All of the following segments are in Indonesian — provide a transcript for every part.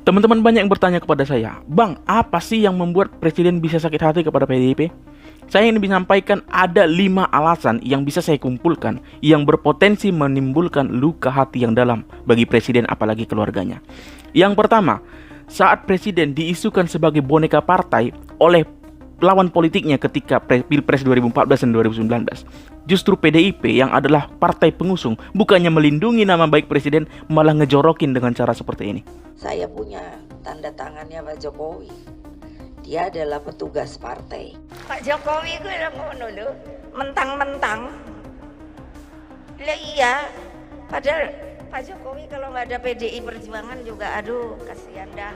Teman-teman banyak yang bertanya kepada saya, Bang, apa sih yang membuat Presiden bisa sakit hati kepada PDIP? Saya ingin menyampaikan ada 5 alasan yang bisa saya kumpulkan yang berpotensi menimbulkan luka hati yang dalam bagi Presiden apalagi keluarganya. Yang pertama, saat Presiden diisukan sebagai boneka partai oleh lawan politiknya ketika Pilpres 2014 dan 2019, justru PDIP yang adalah partai pengusung bukannya melindungi nama baik Presiden, malah ngejorokin dengan cara seperti ini. Saya punya tanda tangannya Pak Jokowi. Dia adalah petugas partai. Pak Jokowi gue udah ngono lho, mentang-mentang. Lah iya, padahal Pak Jokowi kalau nggak ada PDI Perjuangan juga aduh kasihan dah.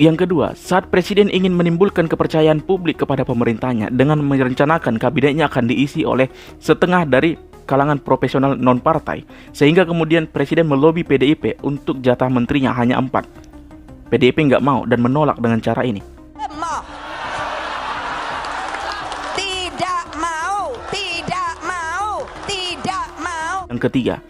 Yang kedua, saat Presiden ingin menimbulkan kepercayaan publik kepada pemerintahnya dengan merencanakan kabinetnya akan diisi oleh setengah dari kalangan profesional non-partai, sehingga kemudian Presiden melobi PDIP untuk jatah menterinya hanya 4. PDIP nggak mau dan menolak dengan cara ini. Tidak mau. Yang ketiga,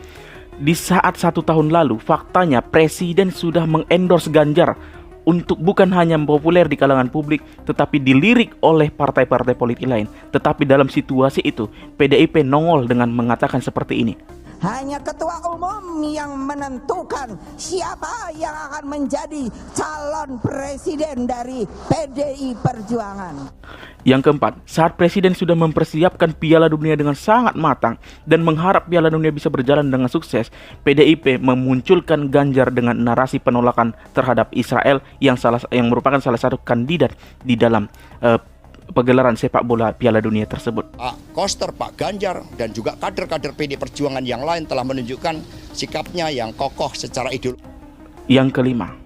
di saat 1 tahun lalu, faktanya Presiden sudah mengendorse Ganjar untuk bukan hanya populer di kalangan publik, tetapi dilirik oleh partai-partai politik lain. Tetapi dalam situasi itu, PDIP nongol dengan mengatakan seperti ini. Hanya ketua umum yang menentukan siapa yang akan menjadi calon presiden dari PDI Perjuangan. Yang keempat, saat Presiden sudah mempersiapkan Piala Dunia dengan sangat matang dan mengharap Piala Dunia bisa berjalan dengan sukses, PDIP memunculkan Ganjar dengan narasi penolakan terhadap Israel yang merupakan salah satu kandidat di dalam pegelaran sepak bola Piala Dunia tersebut. Pak Koster, Pak Ganjar, dan juga kader-kader PD Perjuangan yang lain telah menunjukkan sikapnya yang kokoh secara ideologis. Yang kelima,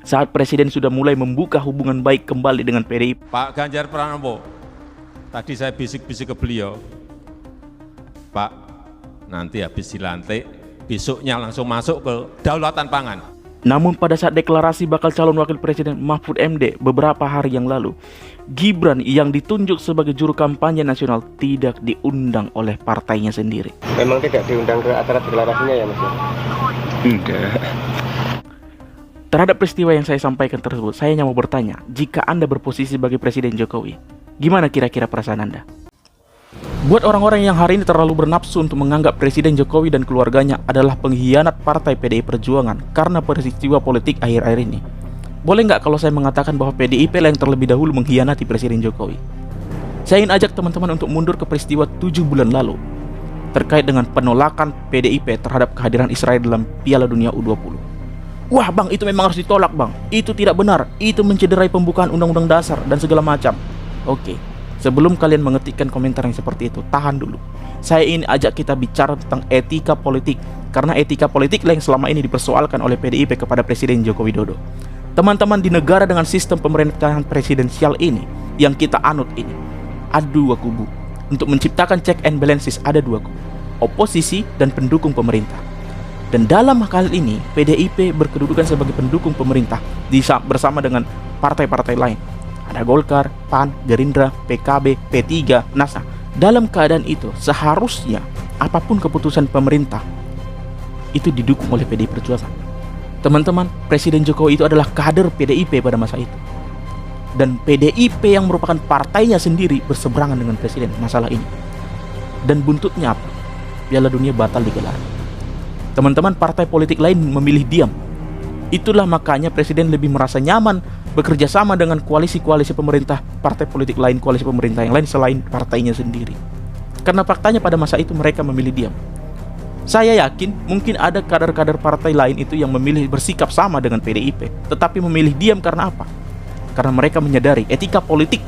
saat Presiden sudah mulai membuka hubungan baik kembali dengan PDIP. Pak Ganjar Pranowo, tadi saya bisik-bisik ke beliau, Pak, nanti habis dilantik, besoknya langsung masuk ke daulatan pangan. Namun pada saat deklarasi bakal calon wakil presiden Mahfud MD beberapa hari yang lalu, Gibran yang ditunjuk sebagai juru kampanye nasional tidak diundang oleh partainya sendiri. Memang tidak diundang ke acara deklarasinya ya Mas? Enggak. Terhadap peristiwa yang saya sampaikan tersebut, saya hanya mau bertanya, jika Anda berposisi sebagai Presiden Jokowi, gimana kira-kira perasaan Anda? Buat orang-orang yang hari ini terlalu bernafsu untuk menganggap Presiden Jokowi dan keluarganya adalah pengkhianat partai PDI Perjuangan karena peristiwa politik akhir-akhir ini, boleh nggak kalau saya mengatakan bahwa PDIP yang terlebih dahulu mengkhianati Presiden Jokowi? Saya ingin ajak teman-teman untuk mundur ke peristiwa 7 bulan lalu terkait dengan penolakan PDIP terhadap kehadiran Israel dalam Piala Dunia U20. Wah bang, itu memang harus ditolak bang, itu tidak benar, itu mencederai pembukaan Undang-Undang Dasar dan segala macam. Oke. Sebelum kalian mengetikkan komentar yang seperti itu, tahan dulu. Saya ingin ajak kita bicara tentang etika politik, karena etika politik yang selama ini dipersoalkan oleh PDIP kepada Presiden Joko Widodo. Teman-teman, di negara dengan sistem pemerintahan presidensial ini, yang kita anut ini, ada 2 kubu. Untuk menciptakan check and balances ada 2 kubu, oposisi dan pendukung pemerintah. Dan dalam hal ini, PDIP berkedudukan sebagai pendukung pemerintah bersama dengan partai-partai lain. Ada Golkar, PAN, Gerindra, PKB, P3, NASA. Dalam keadaan itu, seharusnya apapun keputusan pemerintah itu didukung oleh PDI Perjuangan. Teman-teman, Presiden Jokowi itu adalah kader PDIP pada masa itu. Dan PDIP yang merupakan partainya sendiri berseberangan dengan Presiden masalah ini. Dan buntutnya apa? Piala Dunia batal digelar. Teman-teman, partai politik lain memilih diam. Itulah makanya Presiden lebih merasa nyaman bekerja sama dengan koalisi-koalisi pemerintah, partai politik lain, koalisi pemerintah yang lain selain partainya sendiri. Karena faktanya pada masa itu mereka memilih diam. Saya yakin mungkin ada kader-kader partai lain itu yang memilih bersikap sama dengan PDIP, tetapi memilih diam karena apa? Karena mereka menyadari etika politik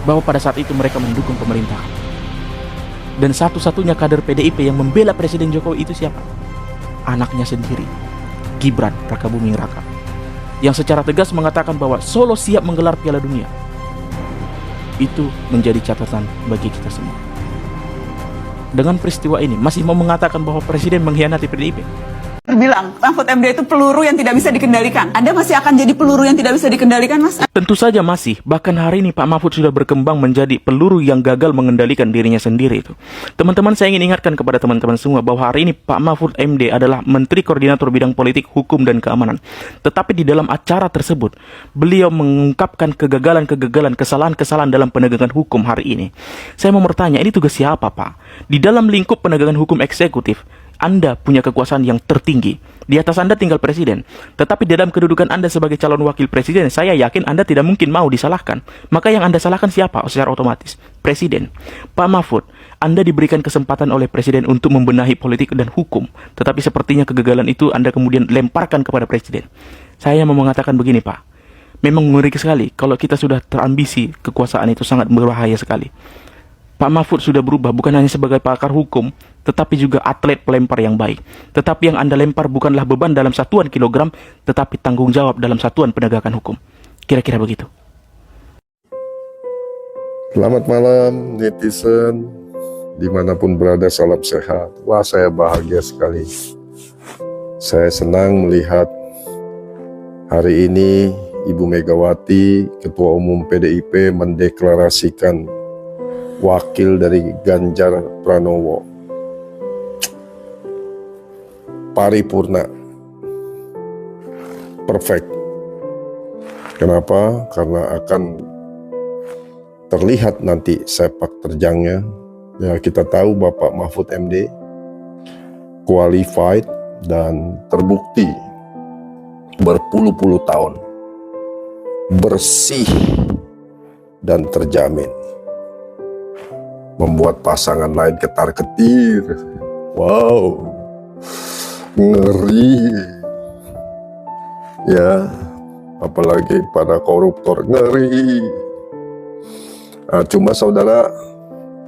bahwa pada saat itu mereka mendukung pemerintah. Dan satu-satunya kader PDIP yang membela Presiden Jokowi itu siapa? Anaknya sendiri, Gibran Rakabuming Raka, yang secara tegas mengatakan bahwa Solo siap menggelar Piala Dunia. Itu menjadi catatan bagi kita semua. Dengan peristiwa ini, masih mau mengatakan bahwa Presiden mengkhianati PDIP? bilang Mahfud MD itu peluru yang tidak bisa dikendalikan. Anda masih akan jadi peluru yang tidak bisa dikendalikan, Mas? Tentu saja masih. Bahkan hari ini Pak Mahfud sudah berkembang menjadi peluru yang gagal mengendalikan dirinya sendiri itu. Teman-teman, saya ingin ingatkan kepada teman-teman semua bahwa hari ini Pak Mahfud MD adalah Menteri Koordinator Bidang Politik, Hukum, dan Keamanan. Tetapi di dalam acara tersebut, beliau mengungkapkan kegagalan-kegagalan, kesalahan-kesalahan dalam penegakan hukum hari ini. Saya mau bertanya, ini tugas siapa, Pak? Di dalam lingkup penegakan hukum eksekutif, Anda punya kekuasaan yang tertinggi. Di atas Anda tinggal presiden. Tetapi dalam kedudukan Anda sebagai calon wakil presiden, saya yakin Anda tidak mungkin mau disalahkan. Maka yang Anda salahkan siapa? Secara otomatis presiden. Pak Mahfud, Anda diberikan kesempatan oleh presiden untuk membenahi politik dan hukum. Tetapi sepertinya kegagalan itu Anda kemudian lemparkan kepada presiden. Saya mau mengatakan begini, Pak. Memang mengerikan sekali kalau kita sudah terambisi, kekuasaan itu sangat berbahaya sekali. Pak Mahfud sudah berubah bukan hanya sebagai pakar hukum, tetapi juga atlet pelempar yang baik. Tetapi yang Anda lempar bukanlah beban dalam satuan kilogram, tetapi tanggung jawab dalam satuan penegakan hukum. Kira-kira begitu. Selamat malam netizen, dimanapun berada, salam sehat. Wah, saya bahagia sekali. Saya senang melihat hari ini Ibu Megawati, Ketua Umum PDIP, mendeklarasikan wakil dari Ganjar Pranowo. Paripurna. Perfect. Kenapa? Karena akan terlihat nanti sepak terjangnya. Ya, kita tahu Bapak Mahfud MD qualified dan terbukti berpuluh-puluh tahun bersih dan terjamin, membuat pasangan lain ketar-ketir. Wow, ngeri ya, apalagi pada koruptor, ngeri. Cuma saudara,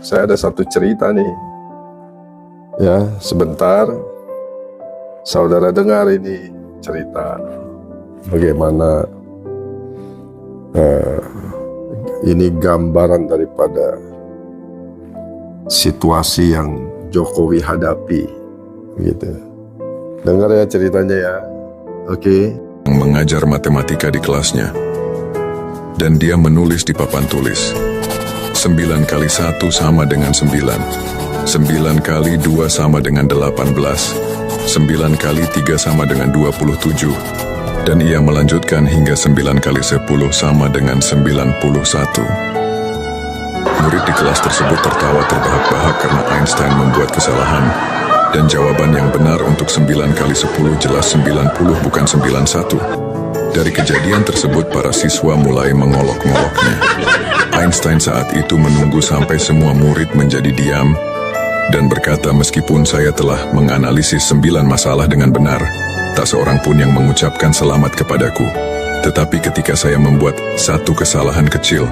saya ada satu cerita nih ya, sebentar saudara dengar ini cerita bagaimana ini gambaran daripada situasi yang Jokowi hadapi, gitu. Dengar ya ceritanya ya, oke. Mengajar matematika di kelasnya, dan dia menulis di papan tulis, 9 kali 1 sama dengan 9, 9 kali 2 sama dengan 18, 9 kali 3 sama dengan 27, dan ia melanjutkan hingga 9 kali 10 sama dengan 91. Murid di kelas tersebut tertawa terbahak-bahak karena Einstein membuat kesalahan, dan jawaban yang benar untuk 9 kali 10 jelas 90 bukan 91. Dari kejadian tersebut para siswa mulai mengolok-ngoloknya. Einstein saat itu menunggu sampai semua murid menjadi diam dan berkata, meskipun saya telah menganalisis 9 masalah dengan benar, tak seorang pun yang mengucapkan selamat kepadaku. Tetapi ketika saya membuat satu kesalahan kecil,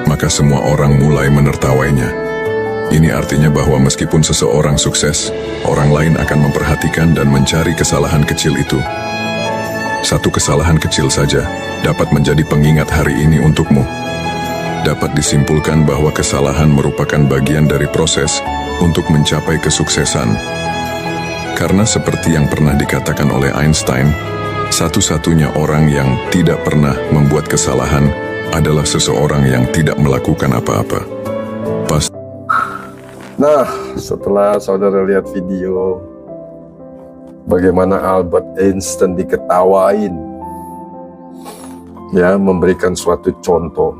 maka semua orang mulai menertawainya. Ini artinya bahwa meskipun seseorang sukses, orang lain akan memperhatikan dan mencari kesalahan kecil itu. Satu kesalahan kecil saja dapat menjadi pengingat hari ini untukmu. Dapat disimpulkan bahwa kesalahan merupakan bagian dari proses untuk mencapai kesuksesan. Karena seperti yang pernah dikatakan oleh Einstein, satu-satunya orang yang tidak pernah membuat kesalahan adalah seseorang yang tidak melakukan apa-apa. Nah, setelah saudara lihat video bagaimana Albert Einstein diketawain, ya, memberikan suatu contoh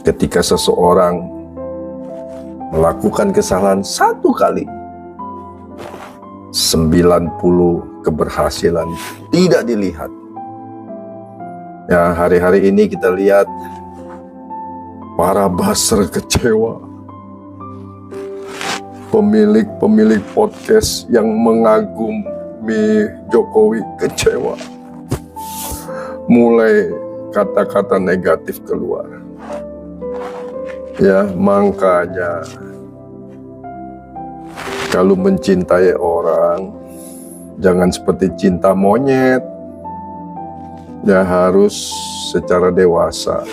ketika seseorang melakukan kesalahan satu kali, 90 keberhasilan tidak dilihat. Ya, hari-hari ini kita lihat para buzzer kecewa, pemilik podcast yang mengagumi Jokowi kecewa, mulai kata-kata negatif keluar. Ya, makanya kalau mencintai orang jangan seperti cinta monyet. Ya, harus secara dewasa.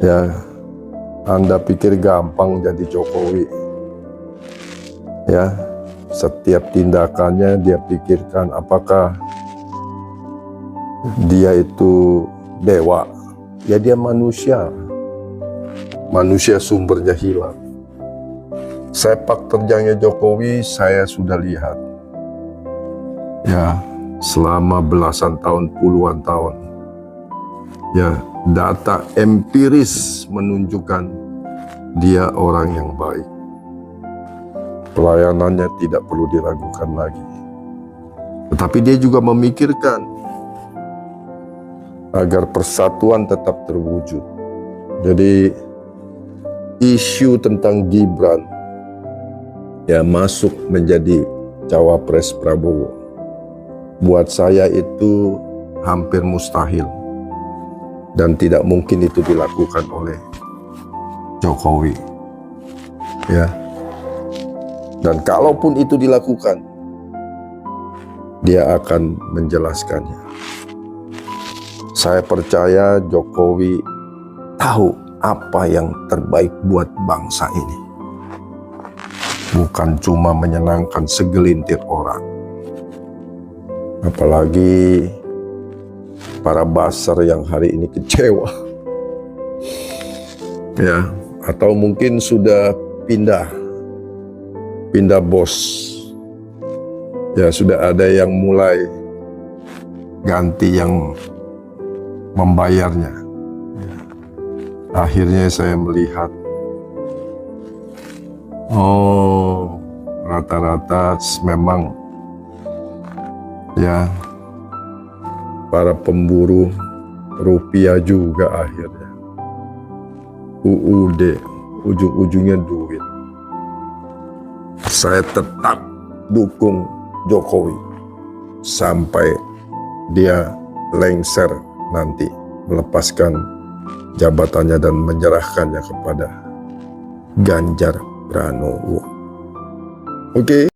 Ya, Anda pikir gampang jadi Jokowi? Ya, setiap tindakannya dia pikirkan apakah dia itu dewa. Ya dia manusia. Manusia sumbernya hilang. Sepak terjangnya Jokowi saya sudah lihat. Ya, selama belasan tahun, puluhan tahun. Ya, data empiris menunjukkan dia orang yang baik. Pelayanannya tidak perlu diragukan lagi. Tetapi dia juga memikirkan agar persatuan tetap terwujud. Jadi isu tentang Gibran ya masuk menjadi cawapres Prabowo, buat saya itu hampir mustahil dan tidak mungkin itu dilakukan oleh Jokowi. Ya. Dan kalaupun itu dilakukan, dia akan menjelaskannya. Saya percaya Jokowi tahu apa yang terbaik buat bangsa ini. Bukan cuma menyenangkan segelintir orang. Apalagi para basar yang hari ini kecewa. Ya, atau mungkin sudah pindah bos. Ya, sudah ada yang mulai ganti yang membayarnya. Ya. Akhirnya saya melihat, oh, rata-rata memang ya para pemburu rupiah juga akhirnya. UUD, ujung-ujungnya duit. Saya tetap dukung Jokowi sampai dia lengser nanti melepaskan jabatannya dan menyerahkannya kepada Ganjar Pranowo. Oke.